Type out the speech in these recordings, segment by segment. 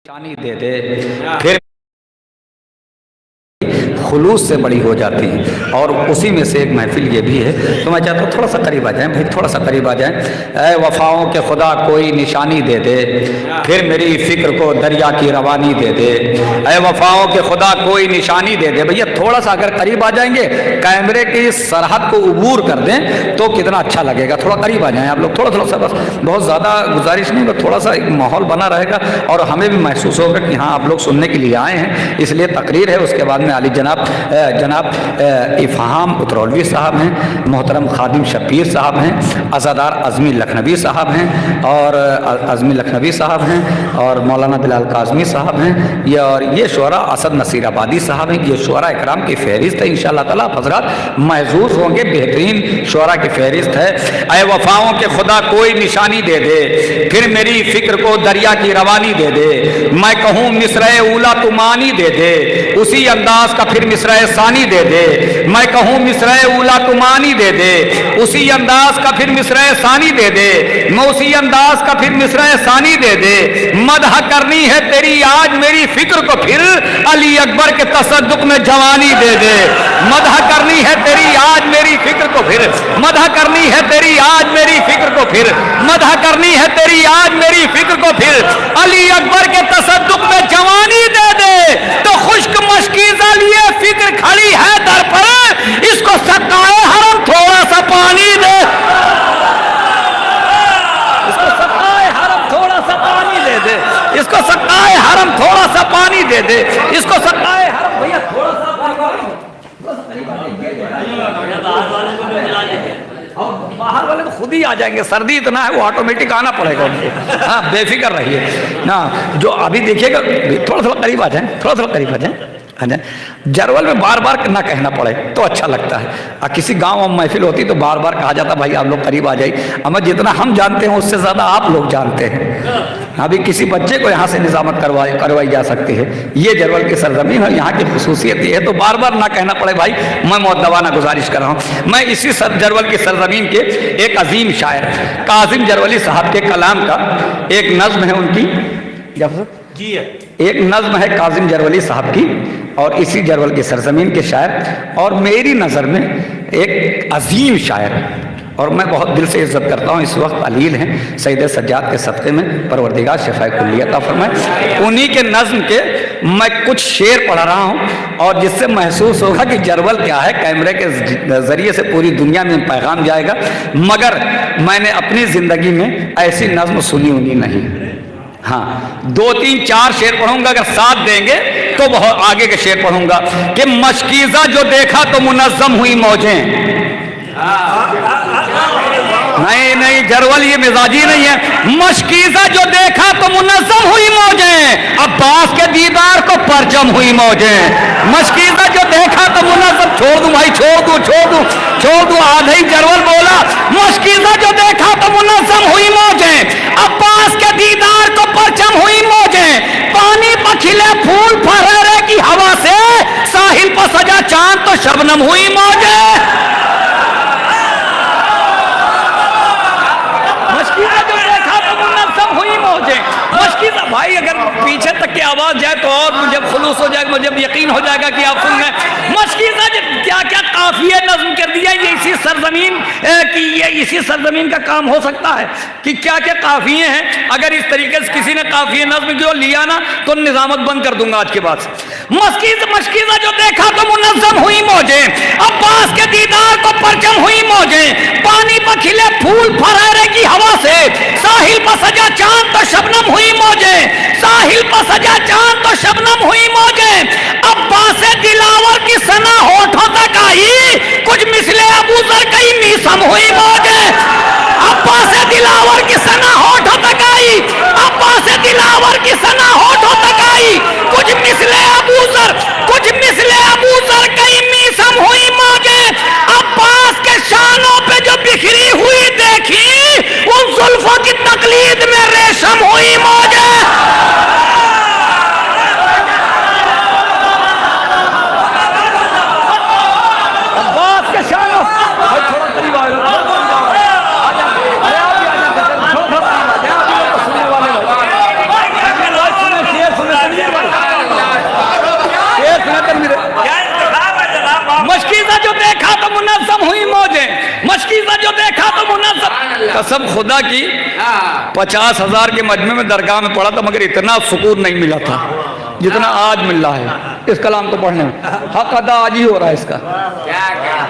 निशानी दे दे फिर खुलूस से बड़ी हो जाती है। और उसी में से एक महफिल ये भी है, तो मैं चाहता हूँ थोड़ा सा करीब आ जाएं भाई, थोड़ा सा करीब आ जाएं। ऐ वफाओं के खुदा कोई निशानी दे दे, फिर मेरी फिक्र को दरिया की रवानी दे दे। ऐ वफाओं के खुदा कोई निशानी दे दे। भैया थोड़ा सा अगर करीब आ जाएंगे, कैमरे की सरहद को उबूर कर दें तो कितना अच्छा लगेगा। थोड़ा करीब आ जाएं आप लोग, थोड़ा सा बस, बहुत ज़्यादा गुजारिश नहीं, बस थोड़ा सा एक माहौल बना रहेगा और हमें भी महसूस होगा कि हाँ आप लोग सुनने के लिए आए हैं। इसलिए तकरीर है, उसके बाद में आली जनाब इफ़हाम उतरौलवी साहब हैं, मोहतरम खादिम शब्बीर साहब हैं, अज़ादार अज़मी लखनवी साहब हैं और अज़मी लखनवी साहब हैं और मौलाना बिलाल काज़मी साहब हैं। ये और ये शुअरा असद नसीराबादी साहब हैं। ये शुअरा इकराम की फहरिस्त है। इंशाअल्लाह ताला हज़रात महजूज होंगे, बेहतरीन शुअरा की फहरिस्त है। ऐ वफ़ाओं के खुदा कोई निशानी दे दे, फिर मेरी फिक्र को दरिया की रवानी दे दे। मैं कहूँ मिस्रे ऊला तुमानी दे दे, उसी अंदाज का फिर मिस्रे सानी दे दे। मैं कहूँ मिस्रे ऊला तुमानी दे दे, उसी अंदाज का फिर मिस्रे सानी दे दे। मैं उसी अंदाज का फिर मिस्रे सानी दे दे। मदह करनी है तेरी आज मेरी फिक्र को, फिर अली अकबर के तसद्दुक में जवानी दे दे। मदह करनी है तेरी आज मेरी फिक्र को, फिर मदह करनी है तेरी आज मेरी फिक्र को, फिर मदह करनी है तेरी आज मेरी फिक्र को, फिर अली अकबर के तसद्दुक में जवानी दे दे। तो खुश्क मशकीज़ा लिए फिक्र खड़ी है दर पर, इसको सकाए हरम थोड़ा सा पानी दे। इसको सकाए हरम थोड़ा सा पानी दे दे। इसको सकाए हरम थोड़ा सा पानी दे दे। इसको सकाए हरम भैया थोड़ा सा और बाहर वाले तो खुद ही आ जाएंगे, सर्दी इतना है वो ऑटोमेटिक आना पड़ेगा उनको। हाँ बेफिक्र रहिए ना, जो अभी देखिएगा थोड़ा थोड़ा करीब आ जाए, थोड़ा थोड़ा करीब आ जाए। जरवल में बार बार ना कहना पड़े तो अच्छा लगता है। किसी गांव में महफिल होती तो बार बार कहा जाता भाई आप लोग करीब आ जाइए। अमर जितना हम जानते हैं उससे ज़्यादा आप लोग जानते हैं। अभी किसी बच्चे को यहाँ से निजामत करवाई जा सकती है। ये जरवल की सरजमीन है, यहाँ की खसूसियत ये है, तो बार बार ना कहना पड़े भाई मैं मुअद्दबाना गुजारिश कर रहा हूँ। मैं इसी जरवल की सरजमीन के एक अजीम शायर काजिम जरवली साहब के कलाम का एक नज्म है उनकी, जी एक नज्म है काजिम जरवली साहब की और इसी जरवल की सरजमीन के शायर और मेरी नज़र में एक अजीम शायर, और मैं बहुत दिल से इज्जत करता हूँ। इस वक्त अलील हैं सैयद सज्जाद के सदक़े में परवरदिगार शफ़ाए कुल्ली अता फरमाए। उन्हीं के नज़्म के मैं कुछ शेर पढ़ रहा हूँ और जिससे महसूस होगा कि जरवल क्या है। कैमरे के ज़रिए से पूरी दुनिया में पैगाम जाएगा, मगर मैंने अपनी ज़िंदगी में ऐसी नज़्म सुनी उनी नहीं। हाँ 2 3 4 शेर पढ़ूंगा, अगर साथ देंगे तो बहुत आगे के शेर पढ़ूंगा कि मशकीज़ा जो देखा तो मुनज़्ज़म हुई मौजें। नहीं जरवल ये मिजाजी नहीं है। मशकीज़ा जो देखा तो मुनज़्ज़म हुई मौजें, अब्बास के दीदार को परचम हुई मौजें। मशकीज़ा जो देखा तो मुनज़्ज़म, छोड़ दूं भाई छोड़ दूं आधे ही जरवल बोला। मशकीज़ा जो देखा तो मुनज़्ज़म हुई मौजें, अब्बास के दीदार को परचम हुई मौजें। पानी पर खिले फूल फरेरे की हवा से, साहिल पर सजा चांद तो शबनम हुई मौजें। मशकीज़ा भाई अगर पीछे तक की आवाज़ जाए तो और मुझे खुलूस हो जाएगा, मुझे यकीन हो जाएगा कि आप सुन रहे हैं। मशकीज़ा क्या क्या काफ़िए नज़्म कर दिया। ये इसी सरजमीन की, ये इसी सरजमीन का काम हो सकता है कि क्या क्या काफ़िए हैं। अगर इस तरीके से किसी ने काफ़िए नज़्म जो लिया ना तो निज़ामत बंद कर दूंगा आज के बाद से। मशकीज़ा जो देखा तो मुनज़्ज़म हुई मौजें, अब्बास के दीदार को परचम हुई मौजें। पानी पर खिले फूल फरेरे की हवा से, साहिल पर सजा चांद तो शबनम हुई मौजें। साहिल पर सजा चांद तो शबनम हुई मौजें। अब्बास दिलावर की सना होठों तक आई, कुछ मिसले अबू ज़र कई मीसम हुई मौजें। अब्बास दिलावर की सना होठों तक आई, अब्बास दिलावर की सना होठों तक आई, कुछ मिसले अबू ज़र कई मीसम हुई मौजें। अब्बास के शानों पे जो बिखरी हुई देखी, उन जुल्फों की तकलीद में रेशम हुई मौजें। अब्बास के शानों थोड़ा करीब आ सुनने वाले जो देखा तो मुनज़्ज़म, कसम खुदा की 50,000 के मजमे में दरगाह में पढ़ा था, मगर इतना सुकून नहीं मिला था जितना आज मिल रहा है इस कलाम को पढ़ने में। हक अदा आज ही हो रहा है इसका।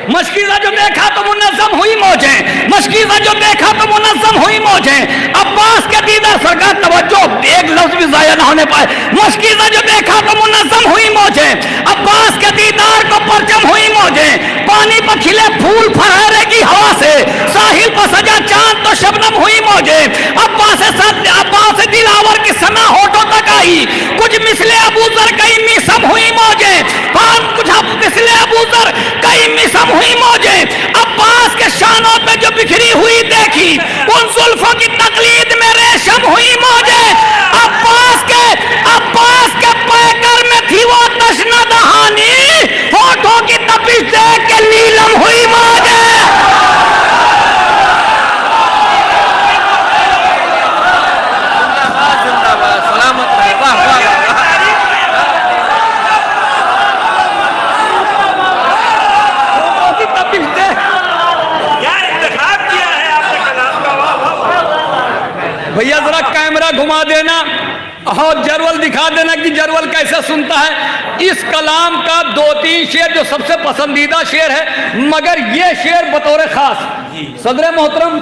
मशकीज़ा जो देखा तो मुनज़्ज़म हुई मौजें, मशकीज़ा जो देखा तो मुनज़्ज़म हुई मौजें, अब्बास के दीदार सरकार, तवज्जो, एक लफ्ज भी ज़ाया ना होने पाए। मशकीज़ा जो देखा तो मुनज़्ज़म हुई मौजें, अब्बास के दीदार को परचम हुई मौजें, पानी पर खिले फूल फहरेगी हवा से, साहिल पर सजा चांद तो शबनम हुई मौजें, अब्बास दिलावर की सना होठों तक आई, कुछ मिसले अबूजर कई मिसम हुई मौजें, कुछ मिसले अबूजर कई मिसम हुई मौजें, अब्बास के शानों पे जो बिखरी हुई देखी, उन जुल्फों की तकलीद में रेशम हुई मौजें, अब्बास के पैकर में थी वो तशना दहानी, होठों की तपिश देख के नीलम हुई मौजें। भैया जरा कैमरा घुमा देना और जरवल दिखा देना कि जरवल कैसे सुनता है। इस कलाम का 2-3 शेर जो सबसे पसंदीदा शेर है, मगर ये शेर बतौर खास सदर मोहतरम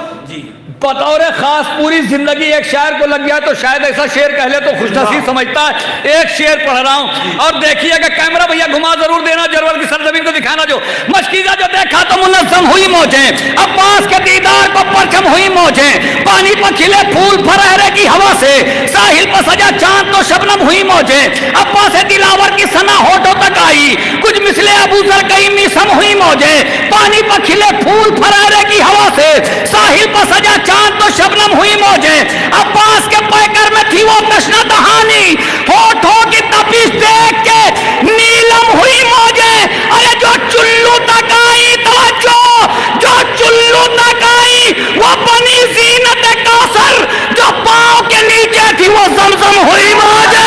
बतौर खास पूरी जिंदगी एक शायर को लग गया तो शायद ऐसा शेर कह ले तो खुशनसीब समझता है। एक शेर पढ़ रहा हूं और देखिएगा, कैमरा भैया घुमा जरूर देना, जरवल की सरजमीन को दिखाना। जो मशकीज़ा जो देखा तो मुनज़्ज़म हुई मौजें, अब्बास के दीदार को परचम हुई मौजें, पानी पर खिले फूल फहरेगी हवा से, साहिल पर सजा चांद तो शबनम हुई मौजें, अब्बास दिलावर की सना होठों तक आई, कुछ मिसले अबूजर कई मिसम हुई मौजें, पानी पर खिले फूल फहरेगी हवा से, साहिल पर सजा चांद तो शबनम हुई मौजें, अब्बास के पैकर में थी वो तशना दहानी, होठों की तपिश देख के नीलम हुई मौजें। अरे जो चुल्लू तक आई, जो चुल्लू तक आई वो बनी ज़ीनत कौसर, जो पांव के नीचे थी वो ज़मज़म हुई मौजें।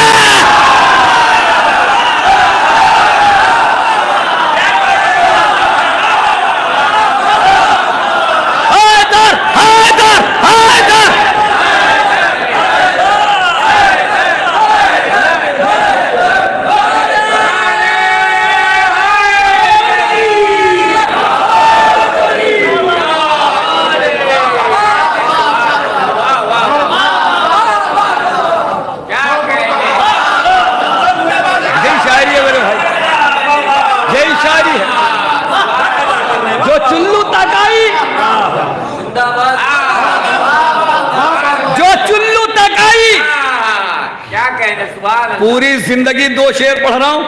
पूरी जिंदगी 2 शेर पढ़ रहा हूं,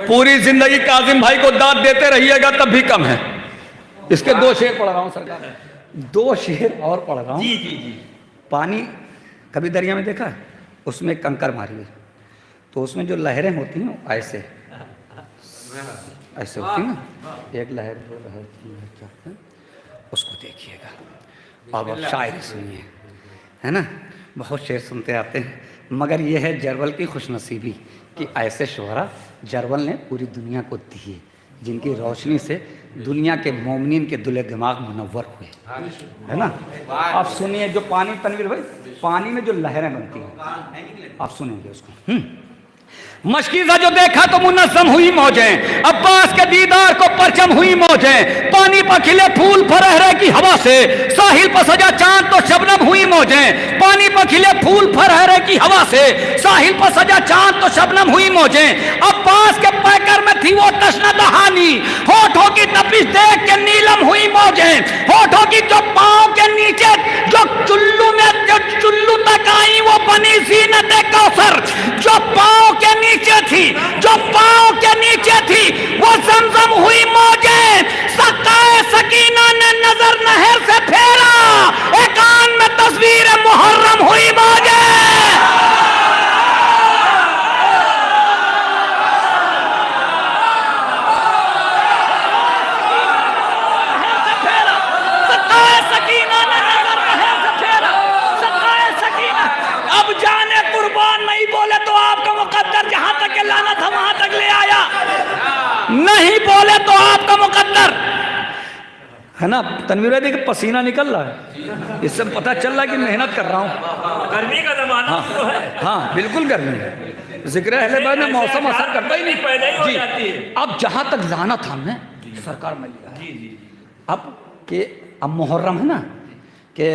पूरी जिंदगी काजिम भाई को दाद देते रहिएगा तब भी कम है। इसके 2 शेर पढ़ रहा हूं सरकार, 2 शेर और पढ़ रहा हूं। जी जी जी। पानी कभी दरिया में देखा है, उसमें कंकर मारिए तो उसमें जो लहरें होती हैं ऐसे ऐसे होती हैं, एक लहर 2 लहर 3 लहर 4 लहर, उसको देखिएगा। अब शायरी सुनिए, है ना, बहुत शेर सुनते आते हैं, मगर यह है जरवल की खुशनसीबी कि ऐसे शोहरा जरवल ने पूरी दुनिया को दिए, जिनकी रोशनी से दुनिया के मोमिनीन के दिल दिमाग मुनव्वर हुए, है ना। आप सुनिए जो पानी, तनवीर भाई, पानी में जो लहरें बनती हैं आप सुनेंगे उसको। मशकीज़ा जो देखा तो मुनज़्ज़म हुई मौजें, अब्बास के दीदार को परचम हुई मौजें, पानी पर खिले फूल फहरेगी हवा से, साहिल पर सजा चांद तो शबनम हुई मौजें, पानी पर खिले फूल फहरेगी हवा से, साहिल पर सजा चांद तो शबनम हुई मौजें, अब्बास के पैकर में थी वो तशना दहानी, होठों की तपिश देख के नीलम हुई मौजें, होठों की जो पांव के नीचे जो चुल्लू तक आई वो बनी ज़ीनत कौसर, जो पांव के नीचे थी, जो पांव के नीचे थी वो ज़मज़म हुई मौजें। सकाए सकीना ने नजर नहर से फेरा, एक आन में तस्वीर मुहर्रम हुई मौजें। अब जाने कुर्बान नहीं बोले तो आपका मुकद्दर जहां तक के लाना था वहां तक ले आया, नहीं बोले तो आपका मुकद्दर है ना। तनवीर भाई देखिए पसीना निकल रहा है, इससे पता चल रहा है कि मेहनत कर रहा हूँ। गर्मी का जमाना तो है। हाँ बिल्कुल गर्मी है, जिक्र अहले बैत में मौसम असर करता ही नहीं पैदा ही हो जी। जाती है। अब जहाँ तक लाना था हमने सरकार में लिया है। अब के अब मुहर्रम है ना, कि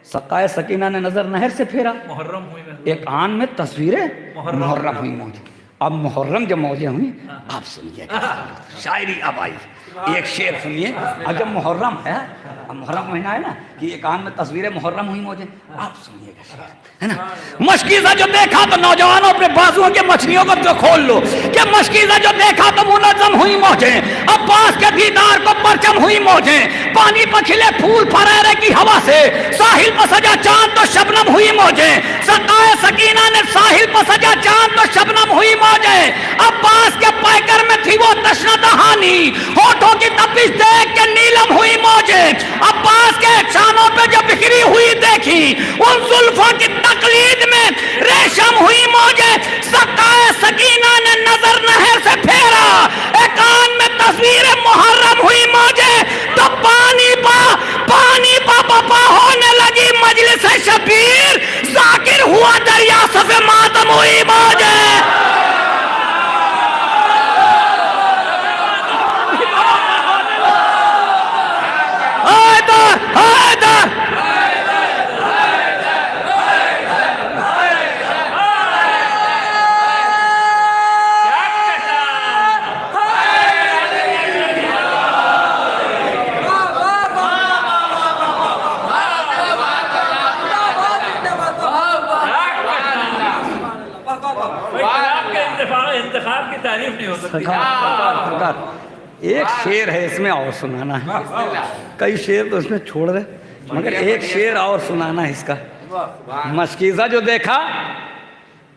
सकाए सकीना ने नजर नहर से फेरा, मुहर्रम हुई ना। एक आन में तस्वीरें मुहर्रम हुई मौज। अब मुहर्रम जब मौजें हुई, आप सुनिए शायरी अब आई, एक शेर सुनिए। अब जब मुहर्रम है, अब मुहर्रम महीना है ना, कि एक आन में तस्वीरें मुहर्रम हुई मौजें, आप सुनिएगा शेर, है ना। मशकीज़ा जो देखा तो नौजवानों अपने बाजुओं के मछलियों को तो खोल लो, कि मशकीज़ा जो देखा तो मुनज़्ज़म हुई मौजें, अब्बास के दीदार को परचम हुई मौजें, पानी पर खिले फूल फरेरे की हवा से, साहिल पर सजा चांद तो शबनम हुई मौजें, सकाए सकीना ने साहिल पर सजा चांद तो शबनम हुई मौजें, अब्बास के पैकर में थी वो तशना दहानी, होठों की तपिश देख के नीलम हुई मौजें, अब्बास के शानों पे जो बिखरी हुई देखी, उन जुल्फों की तकलीद में रेशम हुई मौजें, सकाए सकीना ने नजर नहर से फेरा, एक आन में तस्वीरें मुहर्रम हुई मौजें, तो पानी पा बपा होने लगी मजलिस शबीर, जाकिर हुआ दरिया सफे मातम हुई मौजें। इंतखाब की तारीफ नहीं हो सकती। सरकार एक शेर है इसमें और सुनाना है, कई शेर तो इसमें छोड़ दे, मगर एक शेर और सुनाना है इसका। मशकीज़ा जो देखा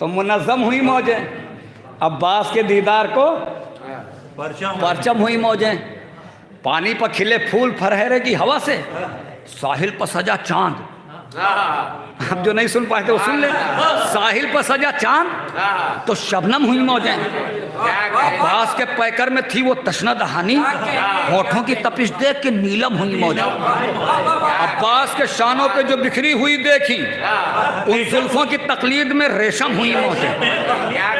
तो मुनज़्ज़म हुई मौजें, अब्बास के दीदार को परचम हुई मौजें, पानी पर खिले फूल फरहरे की हवा से, साहिल पर सजा चांद। अब जो नहीं सुन पाए थे वो सुन ले, साहिल पर सजा चांद तो शबनम हुई मौजें, अब्बास के पैकर में थी वो तशना दहानी, होठों की तपिश देख के नीलम हुई मौजें, अब्बास के शानों पे जो बिखरी हुई देखी, उन जुल्फों की तकलीद में रेशम हुई मौजें,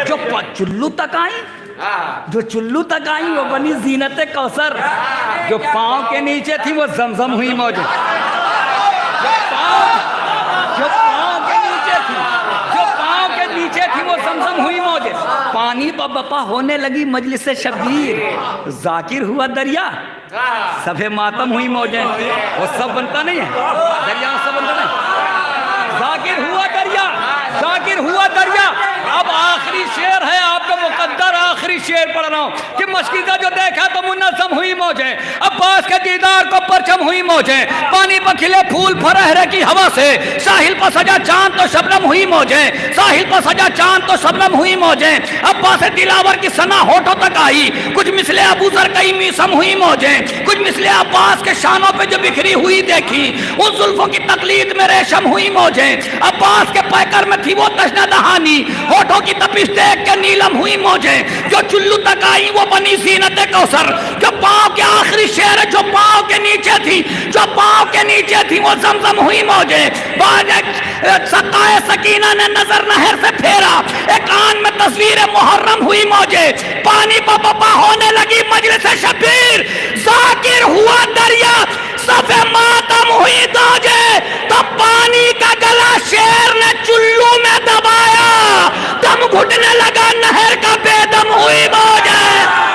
जो चुल्लू तक आई, जो चुल्लू तक आई वो बनी जीनत कौसर, जो पाँव के नीचे थी वो जमजम हुई मौजें, जो पाँव के नीचे थी वो जमजम हुई मौजें, पानी पर बपा होने लगी मजलिस शबीर, जाकिर हुआ दरिया सफे मातम हुई मौजें। वो सब बनता नहीं है दरिया, सब बनता नहीं, जाकिर हुआ दरिया, जाकिर हुआ दरिया। अब आखिरी शेर है आपका मुकद्दर, आखिरी शेर पढ़ रहा हूं कि मशकीज़ा जो देखा तो मुनज़्ज़म हुई मौजें, अब्बास के दीदार को परचम हुई मौजें, पानी पर खिले फूल फरहरे की हवा से, साहिल पर सजा चांद तो शबनम हुई मौजें, साहिल पर सजा चांद तो शबनम हुई मौजें, अब्बास दिलावर की सना होठों तक आई, कुछ मिसले अबू ज़र कई मीसम हुई मौजें, कुछ मिसले अब्बास के शानों पे जो बिखरी हुई देखी, उन जुल्फों की तकलीद में रेशम हुई मौजें, अब्बास के पैकर में थी वो तशना दहानी, होठों की तपिश देख के नीलम हुई मौजें, जो चुल्लू तक आई वो बनी जीनत कौसर, जो पाँव के आखिरी शेर जो पाँव के नीचे थी, जो पाँव के नीचे थी वो जमजम हुई मौजें, बाद सकाए सकीना ने नजर नहर से फेरा, एक आन में तस्वीरें मुहर्रम हुई मौजें, पानी पर बपा होने लगी मजलिस शबीर, जाकिर हुआ दरिया सफे मातम हुई दाजे, तो पानी का गला शेर ने चुल्लू में दबाया, दम घुटने लगा नहर का बेदम हुई मौजें।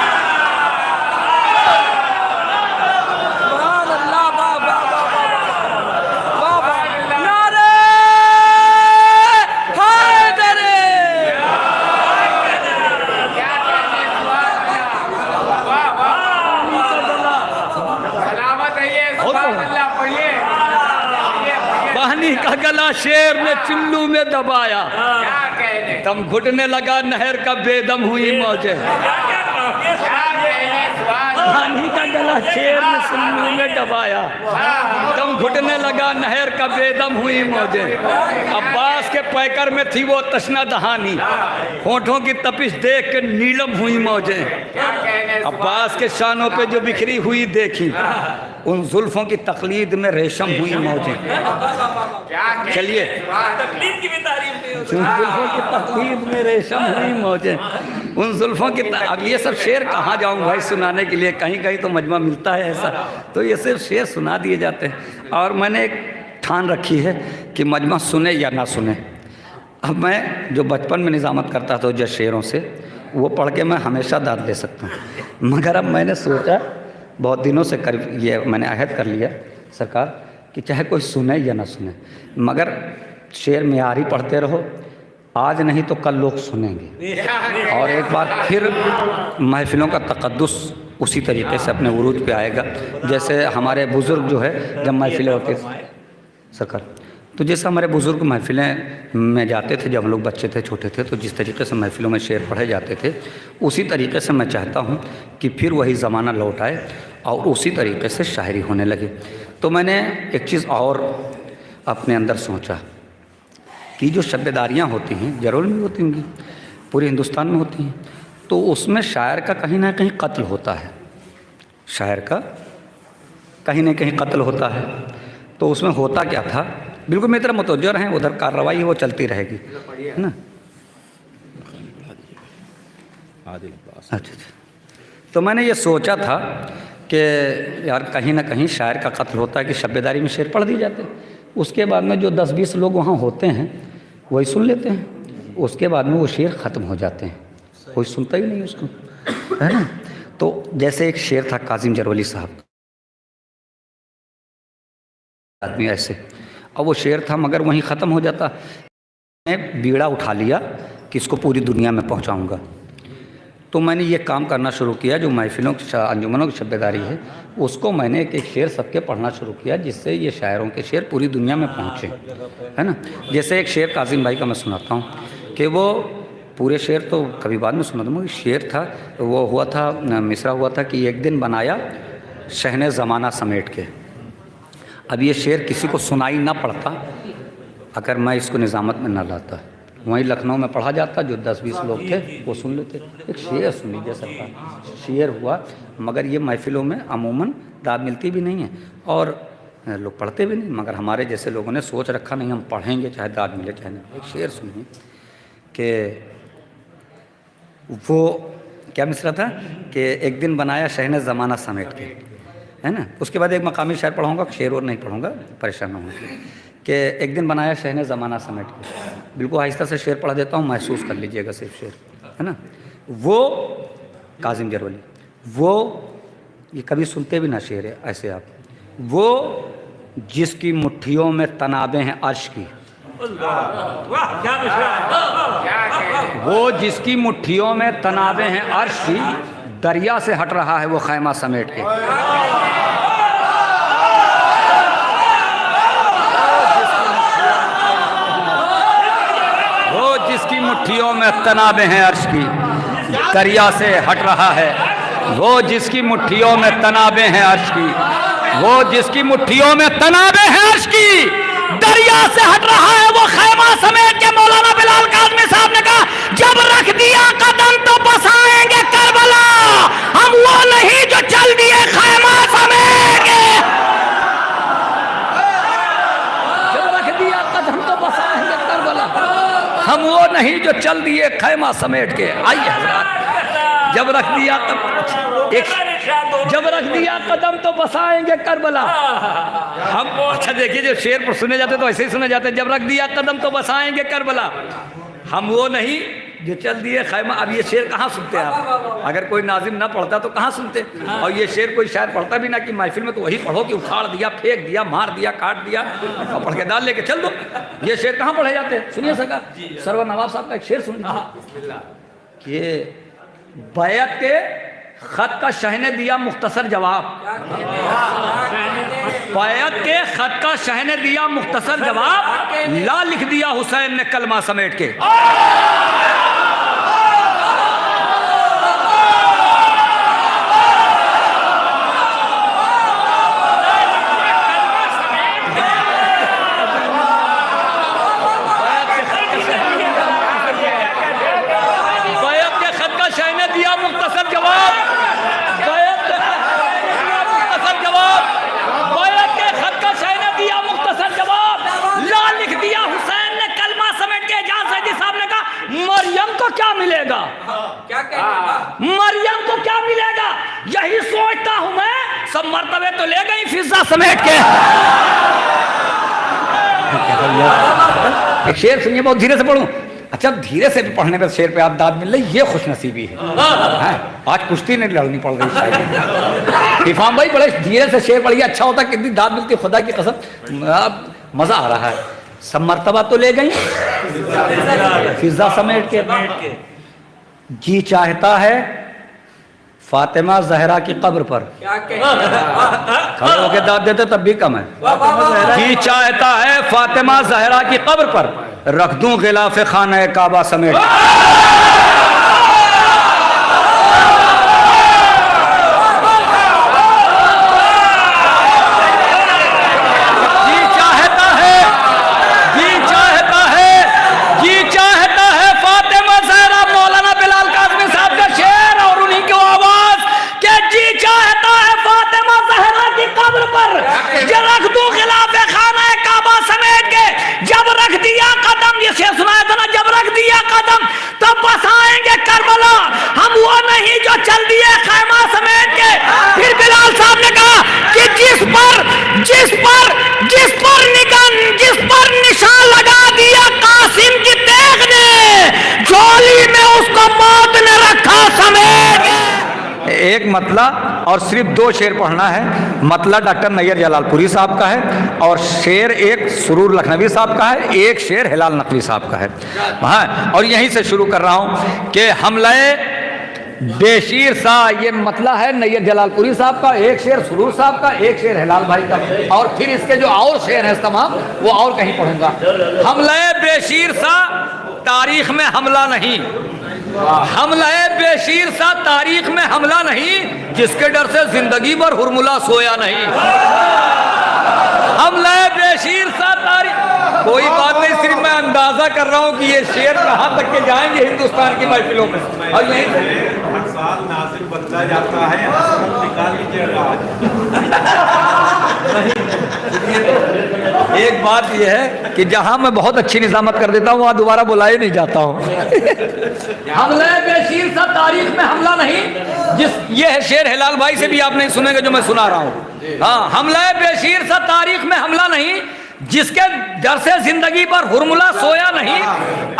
पानी का गला शेर ने चुल्लू में दबाया, दम घुटने लगा नहर का बेदम हुई मौजें, पानी का गला शेर ने चुल्लू में दबाया, दम घुटने लगा नहर का बेदम हुई मौजें, अब्बास के पैकर में थी वो तशना दहानी, होठों की तपिश देख के नीलम हुई मौजें, अब्बास के शानों पे जो बिखरी हुई देखी, उन जुल्फों की तकलीद में रेशम हुई मौजें। चलिए, तकलीफ की भी तारीफ नहीं हो उन जुल्फों की तकलीद में रेशम हुई मौजें, उन जुल्फों की अब ये सब शेर कहाँ जाऊँ भाई सुनाने के लिए, कहीं कहीं तो मजमा मिलता है ऐसा, तो ये सिर्फ शेर सुना दिए जाते हैं। और मैंने एक ठान रखी है कि मजमा सुने या ना सुने। अब मैं जो बचपन में निज़ामत करता था जो शेरों से, वो पढ़ के मैं हमेशा दाद दे सकता हूँ, मगर अब मैंने सोचा बहुत दिनों से कर ये मैंने अहद कर लिया सरकार कि चाहे कोई सुने या ना सुने, मगर शेर मियारी पढ़ते रहो, आज नहीं तो कल लोग सुनेंगे। और एक बार फिर महफिलों का तक़द्दुस उसी तरीके से अपने उरूज पे आएगा, जैसे हमारे बुज़ुर्ग जो है जब महफिलें होती सरकार, तो जैसे हमारे बुज़ुर्ग महफिलें में जाते थे जब हम लोग बच्चे थे, छोटे थे, तो जिस तरीके से महफिलों में शेर पढ़े जाते थे, उसी तरीके से मैं चाहता हूँ कि फिर वही ज़माना लौट आए और उसी तरीके से शायरी होने लगे। तो मैंने एक चीज़ और अपने अंदर सोचा कि जो शब्बेदारियाँ होती हैं, जरूर भी होती होंगी, पूरे हिंदुस्तान में होती हैं, तो उसमें शायर का कहीं ना कहीं कत्ल होता है, शायर का कहीं ना कहीं कत्ल होता है। तो उसमें होता क्या था, बिल्कुल मेरी तरफ मुतवज्जो रहें, उधर कार्रवाई वो चलती रहेगी, है ना। अच्छा, तो मैंने ये सोचा था कि यार कहीं ना कहीं शायर का कत्ल होता है कि शब्बेदारी में शेर पढ़ दिए जाते हैं, उसके बाद में जो 10-20 लोग वहाँ होते हैं वही सुन लेते हैं, उसके बाद में वो शेर ख़त्म हो जाते हैं, कोई सुनता ही नहीं उसको, है ना। तो जैसे एक शेर था काजिम जरवली साहब, आदमी ऐसे, और वो शेर था मगर वहीं ख़त्म हो जाता। मैं बीड़ा उठा लिया कि इसको पूरी दुनिया में पहुंचाऊंगा, तो मैंने ये काम करना शुरू किया, जो महफिलों की अंजुमनों की शब्बेदारी है उसको मैंने एक एक शेर सबके पढ़ना शुरू किया, जिससे ये शायरों के शेर पूरी दुनिया में पहुँचे, है ना। जैसे एक शेर काजिम भाई का मैं सुनाता हूँ कि वो पूरे शेर तो कभी बाद में सुना दूँगा, शेर था वो हुआ था, मिसरा हुआ था कि एक दिन बनाया शहने ज़माना समेट के। अब ये शेर किसी को सुनाई ना पड़ता अगर मैं इसको निज़ामत में ना लाता, वहीं लखनऊ में पढ़ा जाता, जो 10-20 लोग थे वो सुन लेते। एक शेर सुन लीजिए सरकार, शेर हुआ, मगर ये महफिलों में अमूमन दाद मिलती भी नहीं है और लोग पढ़ते भी नहीं, मगर हमारे जैसे लोगों ने सोच रखा नहीं हम पढ़ेंगे चाहे दाद मिले चाहे नहीं। एक शेर सुनिए कि वो क्या मिसरा था कि एक दिन बनाया शहने ज़माना समेट के, है ना। उसके बाद एक मकामी शायर पढ़ाऊँगा, शेर और नहीं पढ़ूँगा, परेशान ना होंगे, कि एक दिन बनाया शहने ज़माना समेट के। बिल्कुल आहिस्ता से शेर पढ़ा देता हूँ, महसूस कर लीजिएगा सिर्फ शेर, है ना। वो काजिम जरवली, वो ये कभी सुनते भी ना शेर है ऐसे आप, वो जिसकी मुट्ठियों में तनाबे हैं अर्श की, वाह क्या मिसरा है। वो जिसकी मुट्ठियों में तनाबे हैं अर्श की, दरिया से हट रहा है वो खैमा समेट के। वो जिसकी मुट्ठियों में तनाबे हैं अर्श की, दरिया से हट रहा है, वो जिसकी मुट्ठियों में तनाबे हैं अर्श की, वो जिसकी मुट्ठियों में तनाबे हैं अर्श की, दरिया से हट रहा है वो खैमा समेट के। मौलाना बिलाल काज़मी साहब ने कहा, जब रख दिया कदम तो बसाएंगे करबला, हम वो नहीं जो चल दिए खैमा समेट के। जब रख दिया कदम तो बसाएंगे करबला, हम वो नहीं जो चल दिए खैमा समेट के। आइए हज़रात, जब रख दिया जब रख दिया कदम तो बसाएंगे करबला हम। अच्छा देखिए, जो शेर पर सुने जाते तो ऐसे ही सुने जाते, जब रख दिया कदम तो बसाएंगे करबला, हम वो नहीं जो चल दिए खैमा। अब ये शेर कहाँ सुनते हैं आप, अगर कोई नाजिम ना पढ़ता तो कहाँ सुनते। और ये शेर कोई शायर पढ़ता भी ना कि महफिल में तो वही पढ़ो कि उखाड़ दिया, फेंक दिया, मार दिया, काट दिया और पढ़ के दाल लेके चल दो। ये शेर कहाँ पढ़े जाते हैं। सुनिए सरकार, सरवर नवाब साहब का एक शेर सुनिए कि बैत के खत का शह ने दिया मुख्तसर जवाब, बैत के खत का शह ने दिया मुख्तसर जवाब, ला लिख दिया हुसैन ने कलमा समेट के। मर्तबे तो ले गई फिजा समेट के। एक शेर सुनिए, बहुत धीरे से पढ़ूं। अच्छा, धीरे से भी पढ़ने पर शेर पे आप दाद मिल रही, ये खुशनसीबी है। आज कुश्ती नहीं लड़नी पड़ रही शायद। इफाम भाई बड़े धीरे से शेर पढ़िए, अच्छा होता, कितनी दाद मिलती, खुदा की कसम, मजा आ रहा है। सब मर्तबा तो ले गई फिजा समेट के, जी चाहता है फातिमा जहरा की कब्र पर। खड़े होके दाद देते तब भी कम है। जी चाहता है फातिमा जहरा की कब्र पर रख दूं गिलाफ खाना काबा समेट। जिस पर निशान लगा दिया कासिम की तेग ने, झोली में उसको मौत ने रखा समेट। एक मतला और सिर्फ 2 शेर पढ़ना है। मतला डॉक्टर नैयर जलालपुरी साहब का है और शेर एक सुरूर लखनवी साहब का है, एक शेर हिलाल नकवी साहब का है। हाँ, और यहीं से शुरू कर रहा हूं कि हमले बेशीर सा, ये मतला है नैयर जलालपुरी साहब का, एक शेर सुरूर साहब का, एक शेर हिलाल भाई का, और फिर इसके जो और शेर हैं तमाम वो और कहीं पढ़ूंगा। हमले बेशीर सा तारीख में हमला नहीं, हमला बेशीर सा तारीख में हमला नहीं, जिसके डर से जिंदगी भर हुरमुला सोया नहीं। हमला बेशीर सा तारीख, कोई बात नहीं, सिर्फ मैं अंदाजा कर रहा हूं कि ये शेर कहां तक के जाएंगे हिंदुस्तान की महफिलों में। और यहीं हर साल नाज़िल बदला जाता है, निकाल लीजिएगा। एक बात यह है कि जहां मैं बहुत अच्छी निजामत कर देता हूं वहां दोबारा बुलाए नहीं जाता हूं। हमला बेशीर सा तारीख में हमला नहीं, ये है शेर हिलाल भाई से भी आप नहीं सुनेंगे जो मैं सुना रहा हूं। हाँ, हमला बेशीर सा तारीख में हमला नहीं, जिसके डर से जिंदगी पर हुरमुला सोया नहीं।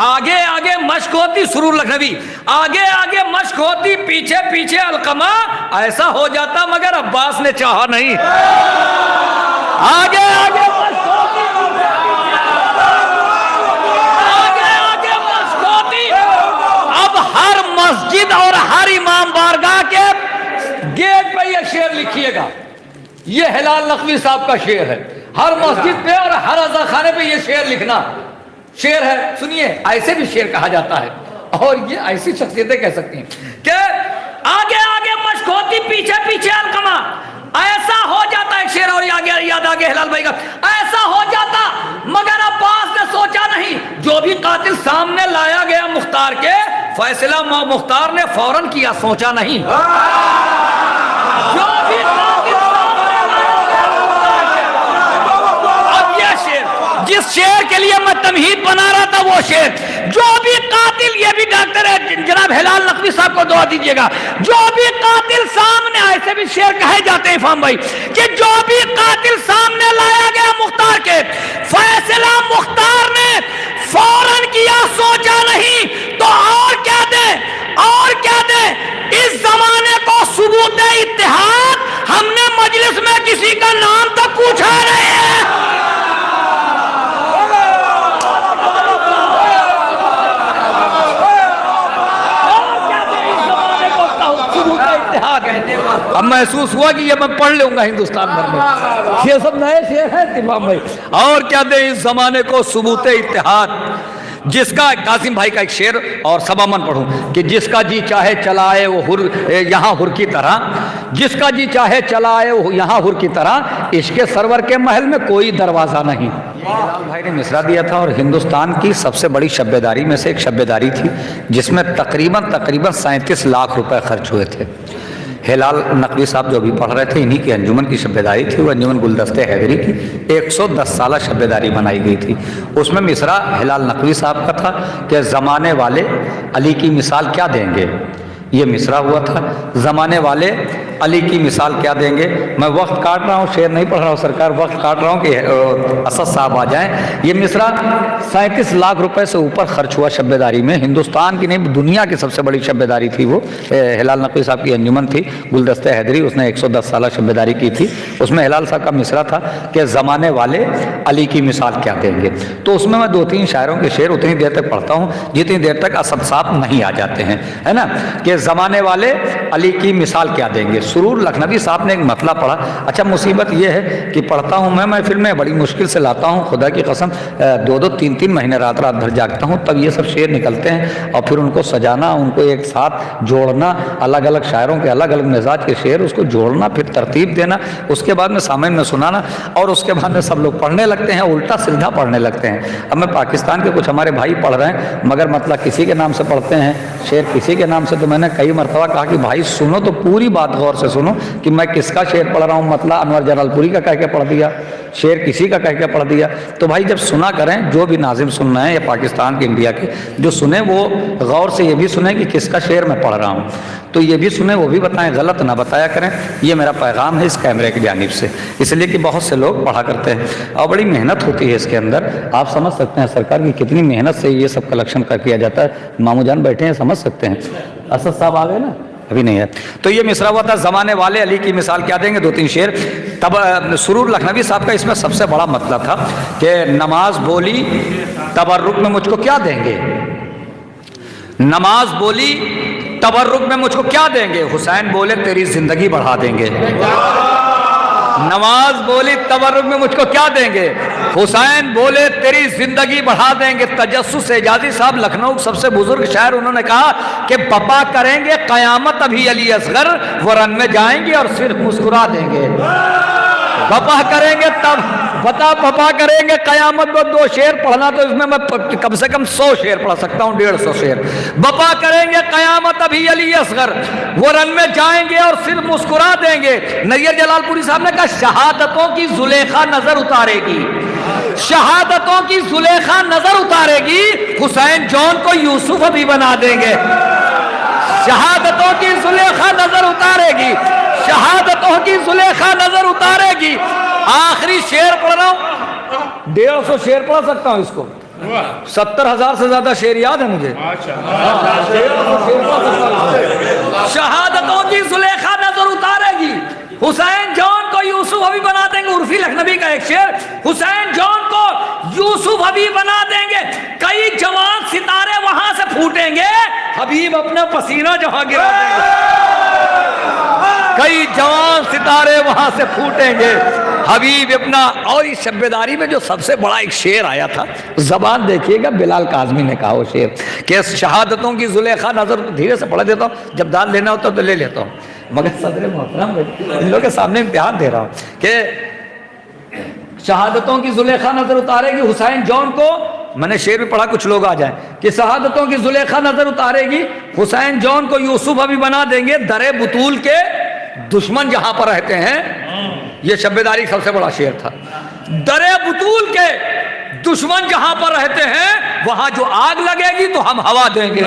आगे आगे मश्क होती सुरूर लखनवी, आगे आगे मश्क होती पीछे पीछे अलकमा, ऐसा हो जाता मगर अब्बास ने चाहा नहीं। आगे आगे मश्क होती, आगे आगे मश्क होती। अब हर मस्जिद और हर इमाम बारगाह के गेट पे ये शेर लिखिएगा, ये हिलाल नकवी साहब का शेर है। हर मस्जिद पे और हर अज़ा खाने पे ये शेर लिखना शेर है। सुनिए, ऐसे भी शेर कहा जाता है और ये ऐसी शख्सियतें कह सकती हैं कि आगे आगे मश्क होती पीछे पीछे अलकमा, ऐसा हो जाता है। शेर और आगे याद आगे हिलाल भाई का, ऐसा हो जाता मगर अब्बास ने सोचा नहीं। जो भी कातिल सामने लाया गया मुख्तार के, फैसला मुख्तार ने फौरन किया, सोचा नहीं। जो भी जिस शेर के लिए मैं तमहीद बना रहा था वो शेर, जो भी कातिल, ये भी डॉक्टर है जनाब हिलाल नकवी साहब को दुआ दीजिएगा, जो भी कातिल सामने, ऐसे भी शेर कहे जाते हैं इमाम भाई, कि जो भी कातिल सामने लाया गया मुख्तार के, फैसला मुख्तार ने फौरन किया, सोचा नहीं। तो और क्या दे, और क्या दे इस जमाने को सबूत इत्तेहाद। हमने मजलिस में किसी का नाम तक पूछा नहीं है। अब महसूस हुआ कि ये मैं पढ़ लूंगा हिंदुस्तान भर में। ये सब नए शेर हैं इमाम भाई। और क्या दे इस जमाने को सबूत इत्तेहाद, जिसका कासिम भाई का एक शेर और सबामन पढ़ूं कि जिसका जी चाहे चलाए वो हुर यहाँ हुर की तरह, जिसका जी चाहे चलाए वो यहाँ हुर की तरह, इश्के सरवर के महल में कोई दरवाजा नहीं। भाई ने मिसरा दिया था और हिंदुस्तान की सबसे बड़ी शब्बेदारी में से एक शब्बेदारी थी जिसमें तकरीबन 37 लाख रुपए खर्च हुए थे। हिलाल नकवी साहब जो भी पढ़ रहे थे, इन्हीं की अंजुमन की शब्बेदारी थी, वो अंजुमन गुलदस्ते हैदरी की 110 साल शब्बेदारी बनाई गई थी। उसमें मिसरा हिलाल नकवी साहब का था कि ज़माने वाले अली की मिसाल क्या देंगे, ये मिसरा हुआ था। ज़माने वाले अली की मिसाल क्या देंगे। मैं वक्त काट रहा हूँ, शेर नहीं पढ़ रहा हूँ सरकार, वक्त काट रहा हूँ कि असद साहब आ जाएं। ये मिसरा 37 लाख रुपए से ऊपर खर्च हुआ शब्बेदारी में। हिंदुस्तान की नहीं दुनिया की सबसे बड़ी शब्बेदारी थी वो। हिलाल नकवी साहब की अंजुमन थी, गुलदस्ते हैदरी, उसने 110 साल शब्बेदारी की थी। उसमें हिलाल साहब का मिसरा था कि ज़माने वाले अली की मिसाल क्या देंगे। तो उसमें मैं 2-3 शायरों के शेर उतनी देर तक पढ़ता हूँ जितनी देर तक असद साहब नहीं आ जाते हैं, है ना। कि ज़माने वाले अली की मिसाल क्या देंगे। सुरूर लखनवी साहब ने एक मतला पढ़ा। अच्छा मुसीबत यह है कि पढ़ता हूँ मैं महफिल में, बड़ी मुश्किल से लाता हूँ, खुदा की कसम 2-2, 3-3 महीने रात रात भर जागता हूँ, तब ये सब शेर निकलते हैं। और फिर उनको सजाना, उनको एक साथ जोड़ना, अलग अलग शायरों के अलग अलग मिजाज के शेर, उसको जोड़ना, फिर तरतीब देना, उसके बाद में सामने में सुनाना, और उसके बाद में सब लोग पढ़ने लगते हैं, उल्टा सीधा पढ़ने लगते हैं। अब मैं पाकिस्तान के कुछ हमारे भाई पढ़ रहे हैं, मगर मतलब किसी के नाम से पढ़ते हैं शेर, किसी के नाम से। तो मैंने कई मरतबा कहा कि भाई सुनो तो पूरी बात गौर से सुनो कि मैं किसका शेर पढ़ रहा हूँ। मतलब अनवर जलालपुरी का कह के पढ़ दिया, शेर किसी का कह के पढ़ दिया। तो भाई जब सुना करें, जो भी नाजिम सुनना है या पाकिस्तान के इंडिया के जो सुने, वो गौर से ये भी सुने कि किसका शेर मैं पढ़ रहा हूँ। तो ये भी सुने, वो भी बताएं, गलत ना बताया करें। ये मेरा पैगाम है इस कैमरे की जानिब से, इसलिए कि बहुत से लोग पढ़ा करते हैं और बड़ी मेहनत होती है इसके अंदर। आप समझ सकते हैं सरकार की कितनी मेहनत से ये सब कलेक्शन कर किया जाता है। मामू जान बैठे हैं, समझ सकते हैं। असद साहब आ गए ना, अभी नहीं है। तो ये मिसरा हुआ था, ज़माने वाले अली की मिसाल क्या देंगे, 2-3 शेर। तब सुरूर लखनवी साहब का इसमें सबसे बड़ा मतलब था कि नमाज बोली तबर्रुक में मुझको क्या देंगे, नमाज बोली तबर्रुक में मुझको क्या देंगे, हुसैन बोले तेरी जिंदगी बढ़ा देंगे। नमाज बोली तबर्रुक में मुझको क्या देंगे, हुसैन बोले तेरी जिंदगी बढ़ा देंगे। तजस्सुस एजाजी साहब लखनऊ सबसे बुजुर्ग शायर, उन्होंने कहा कि बपा करेंगे कयामत अभी अली असगर, वो रन में जाएंगे और सिर्फ मुस्कुरा देंगे। बपा करेंगे तब बपा करेंगे कयामत में। 2 शेर पढ़ना तो इसमें मैं कम से कम 100 शेर पढ़ सकता हूँ, 150 शेर। बपा करेंगे कयामत अभी अली असगर, वो रन में जाएंगे और सिर्फ मुस्कुरा देंगे। नैयर जलालपुरी साहब ने कहा शहादतों की जुलेखा नजर उतारेगी, शहादतों की जुलेखा नजर उतारेगी, हुसैन जॉन को यूसुफ अभी बना देंगे। शहादतों की जुलेखा नजर उतारेगी, शहादतों की जुलेखा नजर उतारेगी। आखिरी शेर पढ़ रहा हूं, 150 शेर पढ़ सकता हूं इसको, 70,000 से ज्यादा शेर याद है मुझे। शहादतों की जुलेखा नजर उतारेगी, हुसैन जॉन को यूसुफ अभी बना देंगे। उर्फी लखनवी का एक शेर, हुसैन जॉन को यूसुफ अभी बना देंगे, कई जवान सितारे वहां से फूटेंगे, हबीब अपना पसीना जहां गिरा देंगे। कई जवान सितारे वहां से फूटेंगे, हबीब अपना। और इस शब्बेदारी में जो सबसे बड़ा एक शेर आया था, जबान देखिएगा, बिलाल काज़मी ने कहा वो शेर कि शहादतों की जुलेखा नजर, धीरे से पढ़ देता हूँ, जब दाद लेना होता तो ले लेता हूँ, मगर सदर मोहतरम इन लोगों के सामने इम्तिहान दे रहा हूँ कि शहादतों की जुलेखा नजर उतारेगी, हुसैन जॉन को, मैंने शेर भी पढ़ा, कुछ लोग आ जाए, कि शहादतों की जुलेखा नजर उतारेगी, हुसैन जॉन को यूसुफ अभी बना देंगे, दरे बुतूल के दुश्मन जहां पर रहते हैं। यह शब्बेदारी सबसे बड़ा शेर था। दरे बुतूल के दुश्मन जहां पर रहते हैं, वहां जो आग लगेगी तो हम हवा देंगे।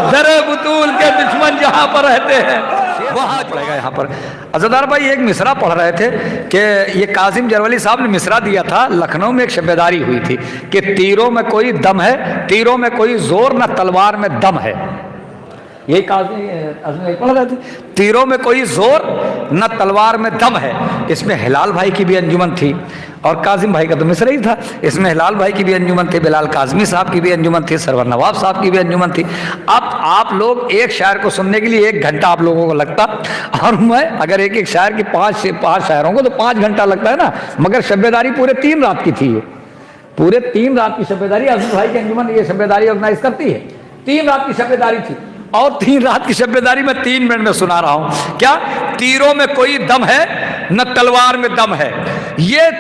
दरे बुतूल के दुश्मन जहां पर रहते हैं वहां पड़ेगा। यहाँ पर अज़दार भाई एक मिसरा पढ़ रहे थे कि ये काजिम जरवली साहब ने मिसरा दिया था। लखनऊ में एक शब्बेदारी हुई थी कि तीरों में कोई दम है, तीरों में कोई जोर, न तलवार में दम है। यही काजिम पढ़ रहे थे, तीरों में कोई जोर न तलवार में दम है। इसमें हिलाल भाई की भी अंजुमन थी और काजिम भाई का तो मिसरा ही था। इसमें हिलाल भाई की भी अंजुमन थी, बिलाल काज़मी साहब की भी अंजुमन थी, सरवर नवाब साहब की भी अंजुमन थी। अब आप लोग एक शायर को सुनने के लिए 1 घंटा आप लोगों को लगता, और मैं अगर एक एक शायर की 5 शायरों को तो 5 घंटा लगता है ना, मगर शब्बेदारी पूरे 3 रात की थी। पूरे 3 रात की शब्बेदारी अजीज भाई की अंजुमन ये शब्बेदारी ऑर्गेनाइज करती है। 3 रात की शब्बेदारी थी और 3 रात की शब्बेदारी में 3 मिनट में सुना रहा हूं। क्या तीरों में कोई दम है न तलवार में दम है। ये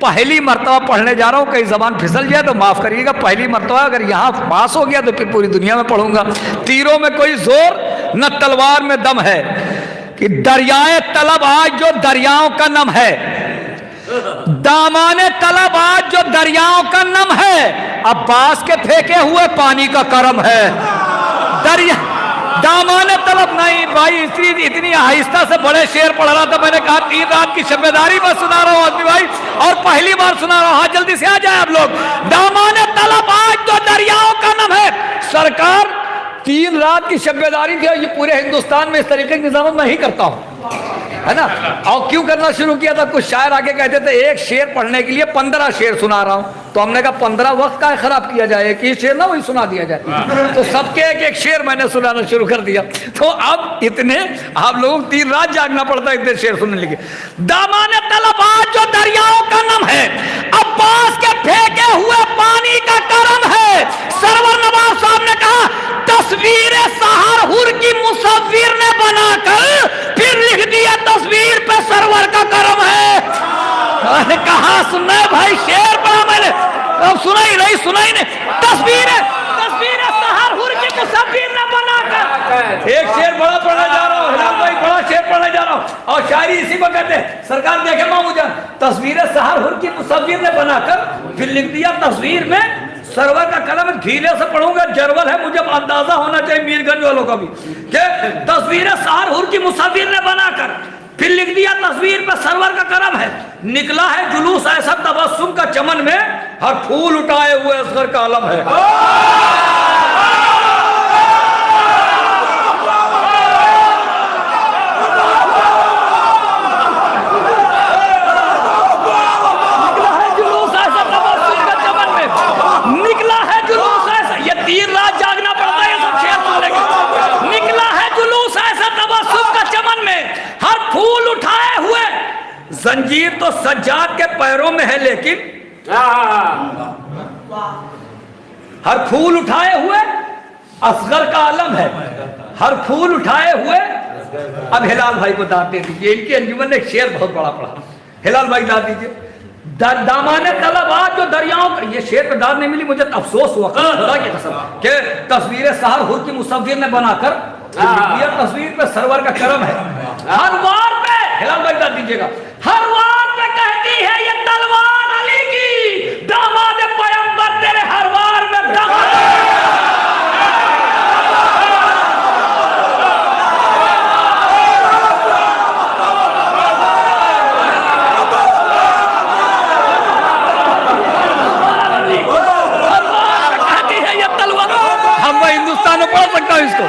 पहली मर्तबा पढ़ने जा रहा हूं, कहीं जबान फिसल जाए तो माफ करिएगा। पहली मर्तबा अगर यहां पास हो गया तो फिर पूरी दुनिया में पढ़ूंगा। तीरों में कोई जोर न तलवार में दम है कि दरियाए तलब आज जो दरियाओं का नम है, दामाने तलब आज जो दरियाओं का नम है, अब्बास के फेंके हुए पानी का करम है। दरिया दामाने तलब नहीं भाई, इतनी आहिस्ता से बड़े शेर पढ़ रहा था, मैंने कहा 3 रात की शब्बेदारी में सुना रहा हूँ आदमी भाई, और पहली बार सुना रहा हूँ। हाँ जल्दी से आ जाए आप लोग। दामाने तलब आज तो दरियाओं का नाम है। सरकार 3 रात की शब्बेदारी थी, और ये पूरे हिंदुस्तान में इस तरीके के निजाम मैं ही करता हूँ, है ना। और क्यों करना शुरू किया था, कुछ शायर आगे कहते थे एक शेर पढ़ने के लिए 15 शेर सुना रहा हूं, तो हमने कहा 15 वक्त का खराब किया जाए, एक ही शेर ना वही सुना दिया जाए, तो सबके एक शेर मैंने सुनाना शुरू कर दिया। तो अब इतने आप लोगों को 3 रात जागना पड़ता है इतने शेर सुनने लगे। दामाने तलब आज जो दरियाओं का नाम है, अब्बास के फेंके हुए पानी का करम है। सरवर नवाब साहब ने कहा तस्वीर सहारहुर की मुसव्विर ने बनाकर फिर लिख दिया तस्वीर पे सरवर का करम है। मैंने कहा सुनना भाई, शेर पढ़ा मैंने, अब सुना ही नहीं। तस्वीर सहारहुर की मुसव्विर ने बनाकर, एक शेर बड़ा पढ़ने जा रहा हूँ हिलाल भाई, बड़ा शेर पढ़ने जा रहा हूँ, और शायरी इसी में कहते हैं सरकार देखे मामू जान, तस्वीर सहारहुर की मुसव्विर ने बनाकर फिर लिख दिया तस्वीर में सरवर का कलम। धीरे से पढ़ूंगा, जरवल है, मुझे अंदाजा होना चाहिए मीरगंज वालों का भी, कि तस्वीर सहारहुर की मुसव्विर ने बनाकर फिर लिख दिया तस्वीर पर सरवर का करम है। निकला है जुलूस ऐसा तबस्सुम का चमन में, हर फूल उठाए हुए असगर का आलम है। जंजीर तो सज्जाद के पैरों में है, लेकिन हर फूल उठाए हुए असगर का आलम है। हर फूल उठाए हुए। अब हिलाल भाई को दाद दे दीजिए, इनकी अंजुमन ने एक शेर बहुत बड़ा पढ़ा, हिलाल भाई दाद दीजिए। दामाने तलब आज जो दरियाओं का, ये शेर पे दाद नहीं मिली, मुझे अफसोस हुआ खुदा की कसम कि तस्वीर सहारहुर की मुसव्विर ने बनाकर तस्वीर पे सरवर का करम है। हर वार पे हिलाल भाई दाद दीजिएगा, हर वार पे कहती है ये तलवार अली की, दामाद पैगंबर तेरे हर वार में दम है। हिंदुस्तान में पढ़ सकता हूँ इसको,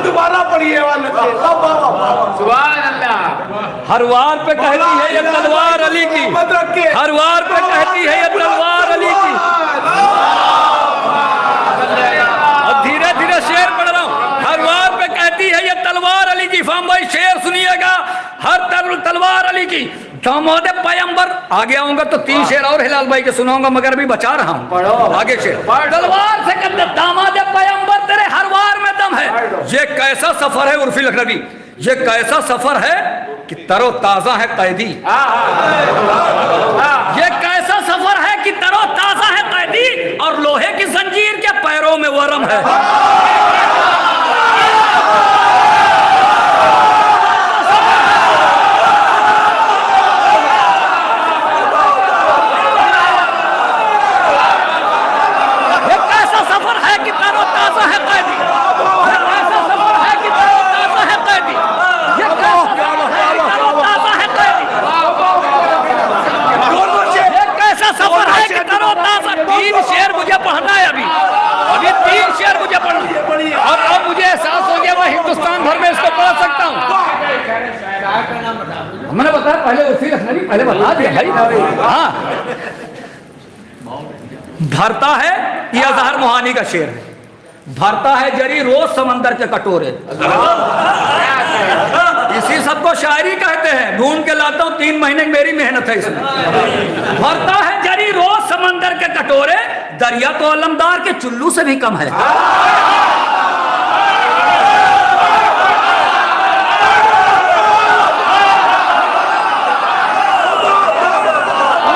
दोबारा पढ़िए हर वार पे कहती है ये तलवार अली की, हर वार पे कहती है ये तलवार अली की। अब धीरे धीरे शेर पढ़ रहा हूँ, हर वार पे कहती है ये तलवार अली की। फाम भाई शेर सुनिएगा, हर तलवार अली की। दामाद पैगंबर, आगे आऊंगा तो 3 शेर और हिलाल भाई के सुनाऊंगा, मगर अभी बचा रहा हूँ, आगे शेर। तलवार से कहते दामाद पैगंबर तेरे हर वार में दम है। ये कैसा सफर है उर्फी लखनवी, ये कैसा सफर है कि तरो ताजा है कैदी। ये कैसा सफर है कि तरो ताजा है कैदी, और लोहे की जंजीर के पैरों में वरम है। शेर मुझे पढ़ना है, अभी 3 शेर मुझे पढ़ना है, और अब मुझे एहसास हो गया मैं हिंदुस्तान भर में इसको पढ़ सकता हूँ। मैंने बताया पहले उसी लखनवी, पहले बता दिया भाई। हाँ, भरता है, ये अजहर मोहानी का शेर है। भरता है जरी रोज समंदर के कटोरे, इसी सबको शायरी कहते हैं। ढूंढ के लाता हूं, 3 महीने की मेरी मेहनत है इसमें। भरता है जरी रोज समंदर के कटोरे, दरिया तो अलमदार के चुल्लू से भी कम है।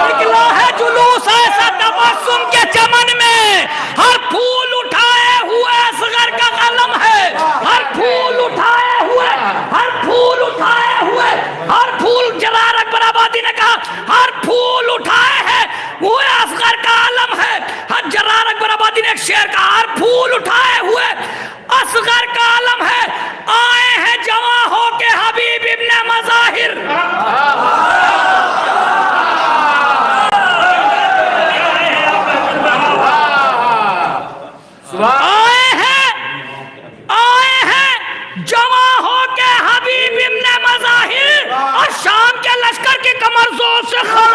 निकला है जुलूस ऐसा तबस्सुम के चमन में, हर फूल उठाए हुए असगर का कलम है। हर फूल उठाए हुए, हर फूल उठाए हुए, हर फूल, जलाल अकबर आबादी ने कहा हर फूल उठाए हैं वो असगर का आलम है। जर्रार अकबर आबादी ने एक शेर कहा, हर फूल उठाए हुए असगर का आलम है, आए हैं जवां हो के हबीब इब्ने मज़ाहिर। आए हैं जवां हो के हबीब इब्ने मज़ाहिर, और शाम के लश्कर की कमर जोर से खम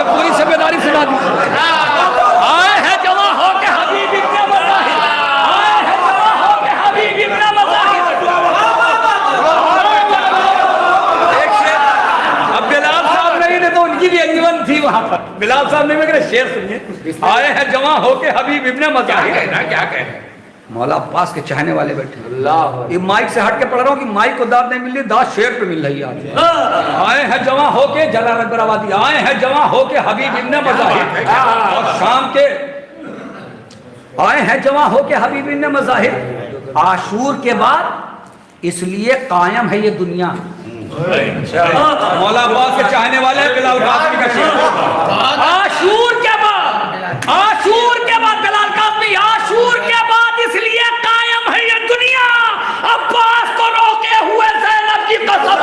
पूरी जिम्मेदारी सुना दी। आए हैं जवां हो के हबीब इब्ने मज़ाहिर, आए हैं जवां हो के हबीब इब्ने मज़ाहिर। एक शेर अब बिलाल साहब नहीं ने तो उनकी भी अंजुमन थी वहां पर, बिलाल साहब ने मेरे शेर सुनिए, आए हैं जवां हो के हबीब इब्ने मज़ाहिर। क्या कहना मौला अब्बास के चाहने वाले बैठे, अल्लाह, ये माइक से हट के पढ़ रहा हूँ कि माइक को दाद नहीं मिल रही, दाद शेर पे मिल रही है। आए हैं जवां होके जर्रार अकबर आबादी, आए हैं जवां होके हबीब इब्ने मज़ाहिर, और शाम के आए हैं जवां होके हबीब इब्ने मज़ाहिर। आशूर के बाद इसलिए कायम है ये दुनिया। मौला अब्बास के चाहने वाले हैं, बिलाल कासमी का शेर। आशूर के बाद, आशूर के बाद बिलाल कासमी, आशूर के बाद इसलिए कायम है ये दुनिया, अब्बास को रोके हुए ज़ैनब की कसम।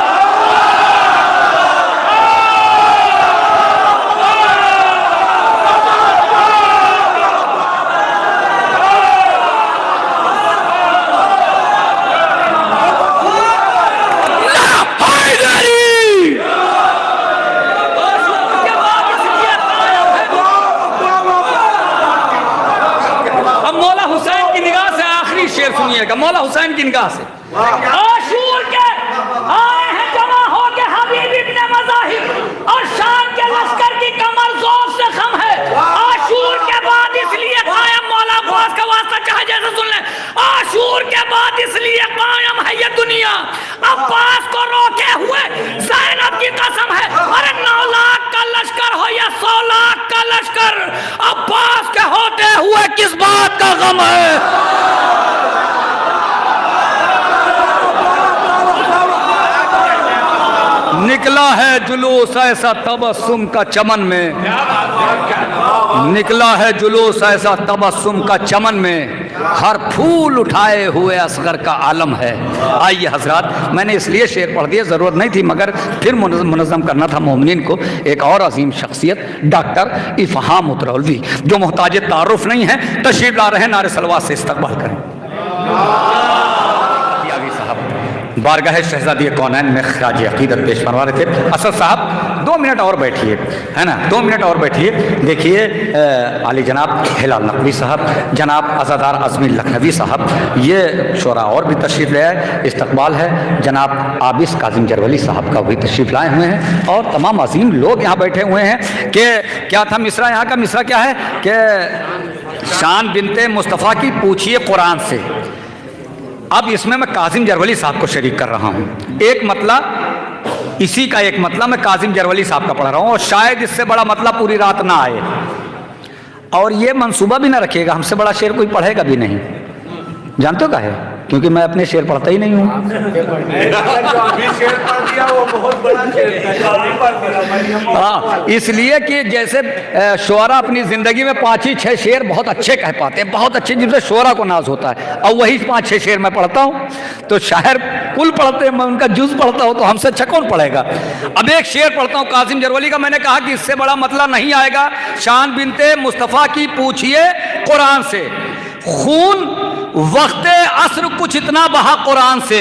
शेर सुनिएगा मौला हुसैन की निगाह से। आशूर के आए हैं जवां हो के हबीब इब्ने मज़ाहिर, और शाम के लश्कर की कमर जोर से खम है। आशूर के बाद इसलिए कायम, मौला अब्बास का वास्ता चाहे जैसे सुन ले, आशूर के बाद इसलिए कायम है ये दुनिया, अब्बास को रोके हुए ज़ैनब की कसम है। अरे 9 लाख का लश्कर हो या 100 लाख का लश्कर, अब्बास के होते हुए किस बात का गम है। निकला है जुलूस ऐसा तबस्सुम का चमन में, निकला है जुलूस ऐसा तबस्सुम का चमन में, हर फूल उठाए हुए असगर का आलम है। आइए हजरात, मैंने इसलिए शेर पढ़ दिया, ज़रूरत नहीं थी, मगर फिर मुनज़्ज़म करना था मोमिनीन को। एक और अजीम शख्सियत डॉक्टर इफ़हाम उतरौलवी, जो मोहताज तारुफ नहीं है, तशरीफ़ ला रहे हैं, नारे सलवात से इस्तकबाल करें। बारगाह शहजादी कौनैन में खराज अकीदत पेश फरमा रहे थे। असद साहब 2 मिनट और बैठिए, है ना, 2 मिनट और बैठिए। देखिए आली जनाब हिलाल नकवी साहब, जनाब अज़ादार अज़मी लखनवी साहब, ये शोरा और भी तशरीफ़ ले आए। इस्तकबाल है जनाब आबिस काजिम जरवली साहब का भी तशरीफ़ लाए हुए हैं, और तमाम अजीम लोग यहाँ बैठे हुए हैं। कि क्या था मिसरा, यहाँ का मिसरा क्या है कि शान बिनते मुस्तफ़ा की पूछिए कुरान से। अब इसमें मैं काजिम जरवली साहब को शरीक कर रहा हूँ। एक मतलब इसी का एक मतलब मैं काजिम जरवली साहब का पढ़ रहा हूँ, और शायद इससे बड़ा मतलब पूरी रात ना आए, और ये मंसूबा भी ना रखिएगा, हमसे बड़ा शेर कोई पढ़ेगा भी नहीं। जानते हो क्या है, क्योंकि मैं अपने शेर पढ़ता ही नहीं हूँ। हाँ, इसलिए कि जैसे शोरा अपनी ज़िंदगी में 5-6 शेर बहुत अच्छे कह पाते हैं, बहुत अच्छे, जिनसे शोरा को नाज होता है, और वही 5-6 शेर मैं पढ़ता हूँ। तो शायर कुल पढ़ते हैं, मैं उनका जुज़ पढ़ता हूँ, तो हमसे अच्छा कौन पढ़ेगा। अब एक शेर पढ़ता हूँ काजिम जरवली का, मैंने कहा कि इससे बड़ा मतलब नहीं आएगा। शान बिनते मुस्तफ़ा की पूछिए कुरान से, खून वक्ते असर कुछ इतना बहा कुरान से,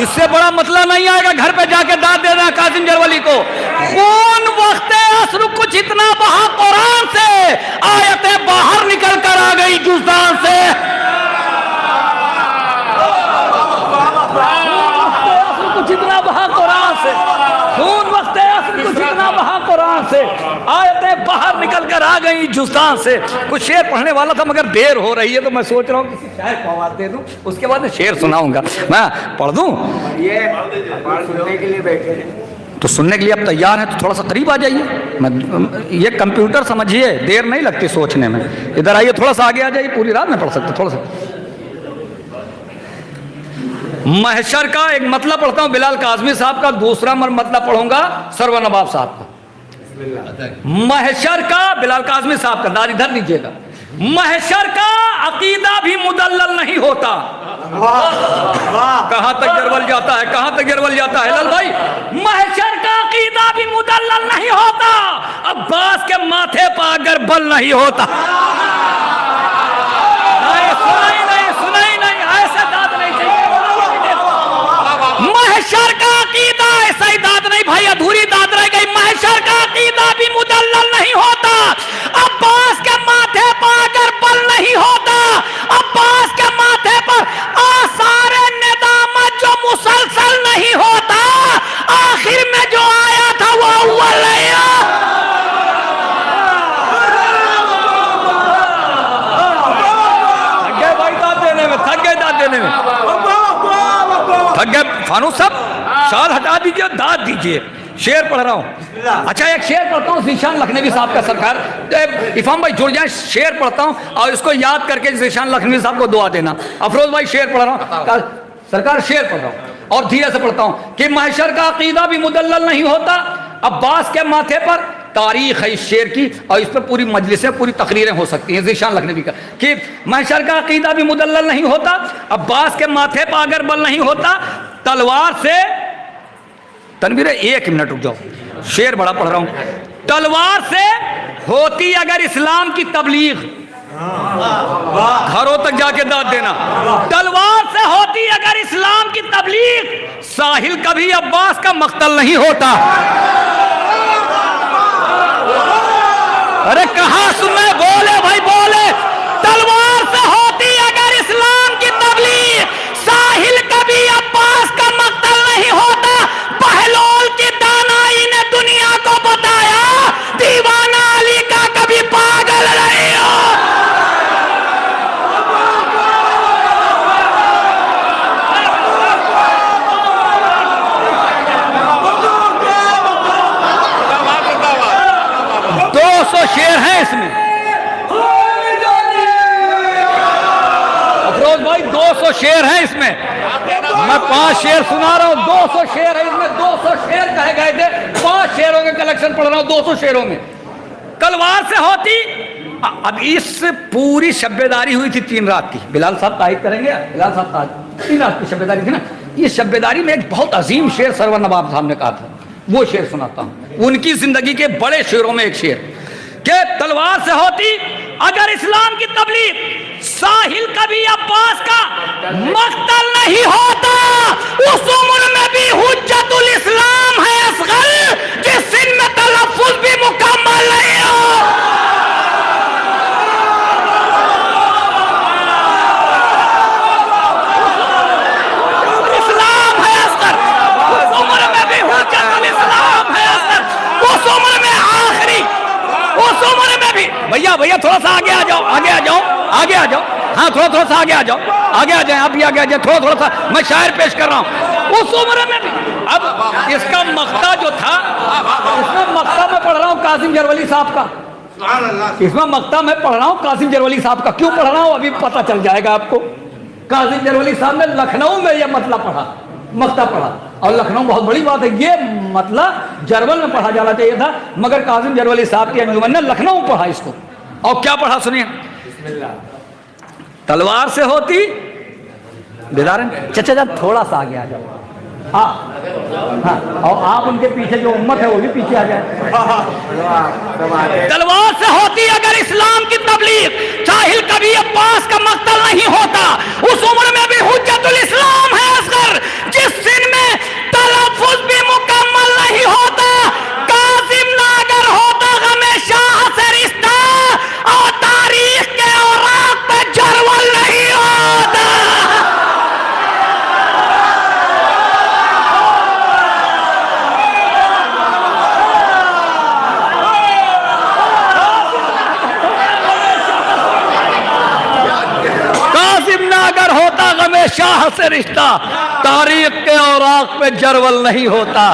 इससे बड़ा मतलब नहीं आएगा। घर पे जाके दाद दे देना काजिम जरवली को, खून वक्ते असर कुछ इतना बहा कुरान से, आयतें बाहर निकल कर आ गई जुज़दान से। कुछ इतना बहा कुरान से, खून वक्ते असर कुछ इतना बहा कुरान से, आयतें बाहर निकल कर आ गई जुज़दान से। कुछ शेर पढ़ने वाला था, मगर देर हो रही है, तो मैं सोच रहा हूँ किसी शायर को आवाज़ दे दूँ, उसके बाद शेर सुनाऊंगा। मैं पढ़ दूँ? ये सुनने के लिए बैठे, तो सुनने के लिए आप तैयार हैं तो थोड़ा सा करीब आ जाइए। मैं ये कंप्यूटर समझिए, देर नहीं लगती सोचने में। इधर आइए, थोड़ा सा आगे आ जाइए, पूरी रात में पढ़ सकते, थोड़ा सा। महशर का एक मतलब पढ़ता हूं बिलाल काज़मी साहब का, दूसरा मतलब पढ़ूंगा सरवर नवाब साहब का। महशर का बिलाल काज़मी साहब का, दाद इधर लीजिएगा। महशर का अकीदा भी मुदल्लल नहीं होता। कहां तक जरवल जाता है, कहां तक जरवल जाता है लाल भाई। महशर का अकीदा भी मुदल्लल नहीं होता, अब्बास के माथे पर अगर बल नहीं होता। सुनाई नहीं, ऐसे दाद नहीं चाहिए। महशर का अकीदा, ऐसा ही दाद नहीं भाई, अधूरी दाद रह गई। महशर का अकीदा भी मुदल्लल नहीं होता, अब्बास के माथे पर अगर बल नहीं होता। अब्बास के माथे पर आसार निदामत जो मुसलसल नहीं होता, आखिर में जो आया था वो अव्वल आया। थक गए फानूस साहब, शाल हटा दीजिए, दाद दीजिए। शेर पढ़ रहा हूं। अच्छा एक शेर पढ़ता हूं ज़ीशान लखनवी साहब का, सरकार इफाम भाई जुड़ जाए। शेर पढ़ता हूं और इसको याद करके ज़ीशान लखनवी साहब को दुआ देना। अफरोज भाई शेर पढ़ रहा हूं, सरकार शेर पढ़ रहा हूं और धीरे से पढ़ता हूं कि महशर का अकीदा भी मुदल्लल नहीं होता, अब्बास के माथे पर तारीख है इस शेर की, और इस पर पूरी मजलिसें, पूरी तकरीरें हो सकती हैं। ज़ीशान लखनवी का कि महशर का अकीदा भी मुदल्लल नहीं होता, अब्बास के माथे पर अगर बल नहीं होता, तलवार से, तनवीर एक मिनट रुक जाओ, शेर बड़ा पढ़ रहा हूं। तलवार से होती अगर इस्लाम की तबलीग, घरों तक जाके दाद देना। तलवार से होती अगर इस्लाम की तबलीग, साहिल कभी अब्बास का मक्तल नहीं होता। अरे कहां सुने, बोले भाई बोले। तलवार से होती अगर इस्लाम की तबलीग, साहिल कभी अब्बास का मक्तल नहीं होता। बहलोल की दानाई ने दुनिया को बताया, दीवाना अली का कभी पागल नहीं हो। शेर है इसमें अफरोज भाई, 200 शेर है इसमें। मैं 5 शेर सुना रहा हूं, 200 शेर है इसमें। 200 शेर कहे गए थे, 5 शेरों के कलेक्शन पढ़ रहा हूं 200 शेरों में। तलवार से होती, अब इस पूरी शब्बेदारी हुई थी 3 रात की। बिलाल साहब तारीफ करेंगे, बिलाल साहब 3 रात की शब्बेदारी थी ना। इस शब्बेदारी में एक बहुत अजीम शेर सरवर नवाब साहब ने कहा था, वो शेर सुनाता हूं। उनकी जिंदगी के बड़े शेरों में एक शेर के तलवार से होती अगर इस्लाम की तबलीग, साहिल कभी अब्बास का मक्तल नहीं होता। उस उम्र में भी हुज्जतुल इस्लाम है असगर, जिस सिन में तलफ्फुज़ भी मुकम्मल नहीं हो। इस्लाम है असगर, उस उम्र में भी हुज्जतुल इस्लाम है असगर, उस उम्र में आखिरी, उस उम्र में भी। भैया थोड़ा सा आगे आ जाओ, आगे आ जाओ, आगे आ जाओ। हाँ थोड़ा सा आगे आ जाओ, आगे आ जाए, आप भी आगे आ जाए। थोड़ा सा मैं शायर पेश कर रहा हूँ। उस उम्र में भी, अब इसका मक्ता जो था, इसमें मक्ता में पढ़ रहा हूँ कासिम जरवली साहब का। इसमें मक्ता में पढ़ रहा हूँ कासिम जरवली साहब का। क्यों पढ़ रहा हूँ अभी पता चल जाएगा आपको। कासिम जरवली साहब ने लखनऊ में यह मतलब पढ़ा, मक्ता पढ़ा, और लखनऊ बहुत बड़ी बात है। ये मतलब जरवल में पढ़ा जाना चाहिए था, मगर कासिम जरवली साहब की अंजुमन ने लखनऊ में पढ़ा इसको। और क्या पढ़ा सुनिए। तलवार से होती बेदारन, चचा थोड़ा सा आगे आ जाओ। हाँ, और आप उनके पीछे जो उम्मत है वो भी पीछे आ जाए। तलवार से होती अगर इस्लाम की तबलीग, साहिल कभी अब्बास का मक्तल नहीं होता। उस उम्र में भी हुज्जतुल इस्लाम है असगर, जिस सिन में तलफ्फुज़ भी मुकम्मल नहीं होता। कासिम नागर होता हमेशा से रिश्ता, और तारीख के औराक पे जरवल नहीं होता। शाह से रिश्ता, तारीख के औराक पे जरवल नहीं होता।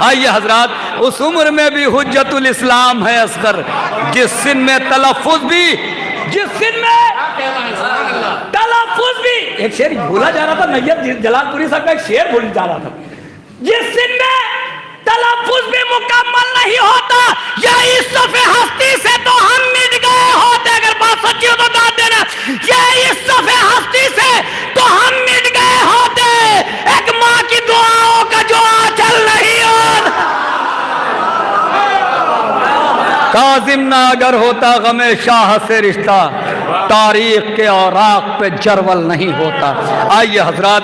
आइए हजरात, उस उम्र में भी हुज्जतुल इस्लाम है असगर, जिस सिन में तलफ्फुज़ भी, जिस सिन में तलफ्फुज भी एक शेर भूला जा रहा था, नैयत जलालपुरी साहब का एक शेर भूल जा रहा था, जिस दिन में तलफ्फुज भी मुकम्मल नहीं होता या इस सफ़े हस्ती से तो हम मिट गए होते। अगर बात सच्ची हो तो दाद देना, ये इस सफ़े हस्ती से तो हम मिट गए होते। एक माँ की दुआओं का जो आंचल नहीं होता, काजिम ना अगर होता गमे शाह से रिश्ता, तारीख के औराक पे जरवल नहीं होता। आइए हजरात,